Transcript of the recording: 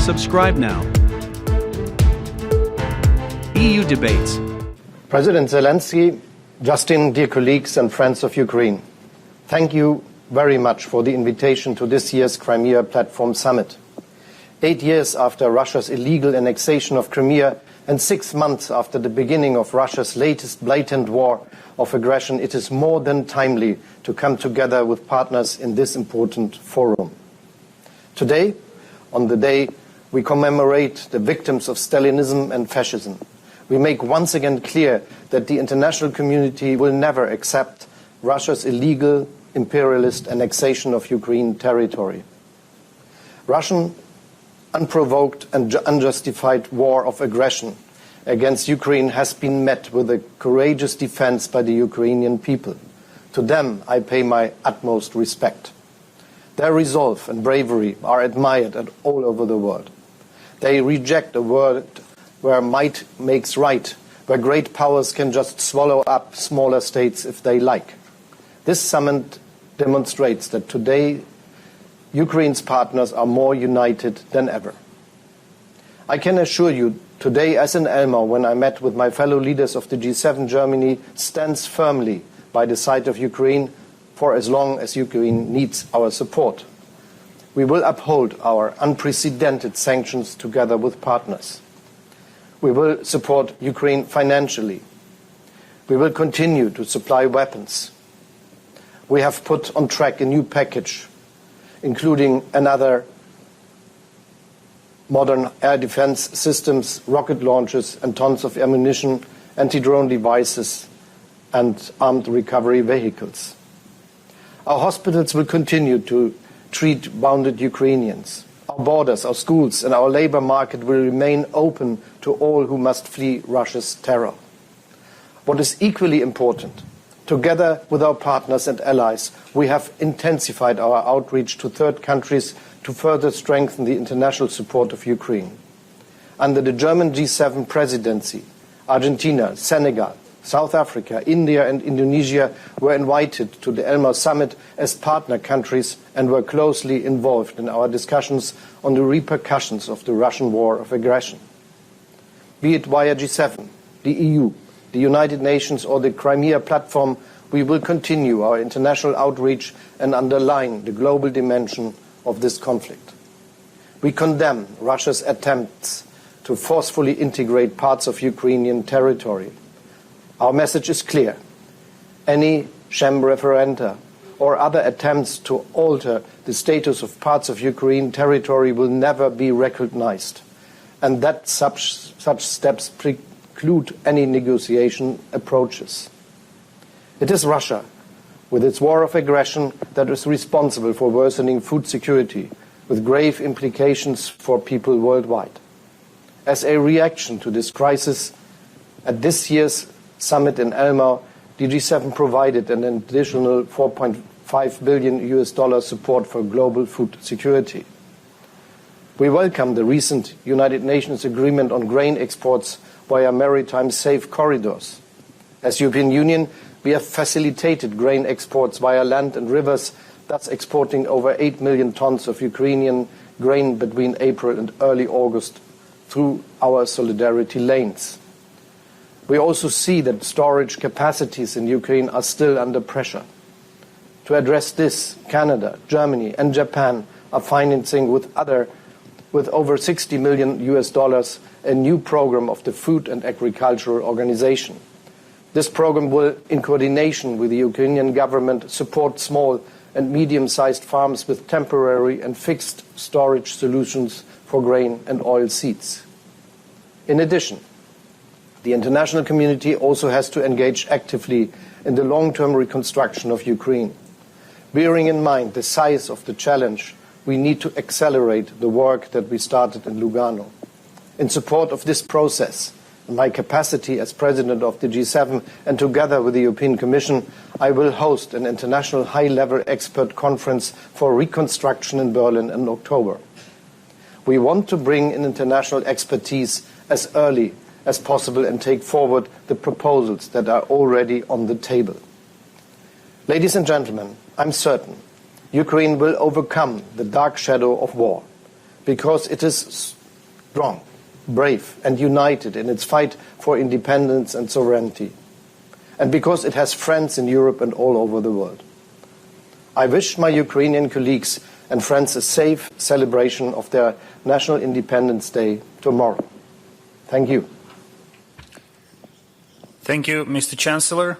Subscribe now. EU Debates. President Zelensky, Justin, dear colleagues and friends of Ukraine, thank you very much for the invitation to this year's Crimea Platform Summit. 8 years after Russia's illegal annexation of Crimea and 6 months after the beginning of Russia's latest blatant war of aggression, it is more than timely to come together with partners in this important forum. Today, on the day we commemorate the victims of Stalinism and fascism, we make once again clear that the international community will never accept Russia's illegal imperialist annexation of Ukraine territory. Russian unprovoked and unjustified war of aggression against Ukraine has been met with a courageous defense by the Ukrainian people. To them, I pay my utmost respect. Their resolve and bravery are admired all over the world. They reject a world where might makes right, where great powers can just swallow up smaller states if they like. This summit demonstrates that today Ukraine's partners are more united than ever. I can assure you, today as in Elmau, when I met with my fellow leaders of the G7, Germany stands firmly by the side of Ukraine for as long as Ukraine needs our support. We will uphold our unprecedented sanctions together with partners. We will support Ukraine financially. We will continue to supply weapons. We have put on track a new package, including another modern air defense systems, rocket launchers and tons of ammunition, anti-drone devices and armed recovery vehicles. Our hospitals will continue to treat wounded Ukrainians. Our borders, our schools and our labor market will remain open to all who must flee Russia's terror. What is equally important, together with our partners and allies, we have intensified our outreach to third countries to further strengthen the international support of Ukraine. Under the German G7 presidency, Argentina, Senegal, South Africa, India and Indonesia were invited to the Elmau summit as partner countries and were closely involved in our discussions on the repercussions of the Russian war of aggression. Be it via G7, the EU, the United Nations or the Crimea platform, we will continue our international outreach and underline the global dimension of this conflict. We condemn Russia's attempts to forcefully integrate parts of Ukrainian territory. Our message is clear. Any sham referenda or other attempts to alter the status of parts of Ukraine territory will never be recognized, and that such steps preclude any negotiation approaches. It is Russia, with its war of aggression, that is responsible for worsening food security, with grave implications for people worldwide. As a reaction to this crisis, at this year's summit in Elmau, the G7 provided an additional $4.5 billion support for global food security. We welcome the recent United Nations agreement on grain exports via maritime safe corridors. As European Union, we have facilitated grain exports via land and rivers, thus exporting over 8 million tons of Ukrainian grain between April and early August through our solidarity lanes. We also see that storage capacities in Ukraine are still under pressure. To address this, Canada, Germany and Japan are financing with over $60 million a new program of the Food and Agricultural Organization. This program will, in coordination with the Ukrainian government, support small and medium-sized farms with temporary and fixed storage solutions for grain and oil seeds. In addition, the international community also has to engage actively in the long-term reconstruction of Ukraine. Bearing in mind the size of the challenge, we need to accelerate the work that we started in Lugano. In support of this process, in my capacity as President of the G7 and together with the European Commission, I will host an international high-level expert conference for reconstruction in Berlin in October. We want to bring in international expertise as early as possible and take forward the proposals that are already on the table. Ladies and gentlemen, I'm certain Ukraine will overcome the dark shadow of war, because it is strong, brave, and united in its fight for independence and sovereignty, and because it has friends in Europe and all over the world. I wish my Ukrainian colleagues and friends a safe celebration of their National Independence Day tomorrow. Thank you. Thank you, Mr. Chancellor.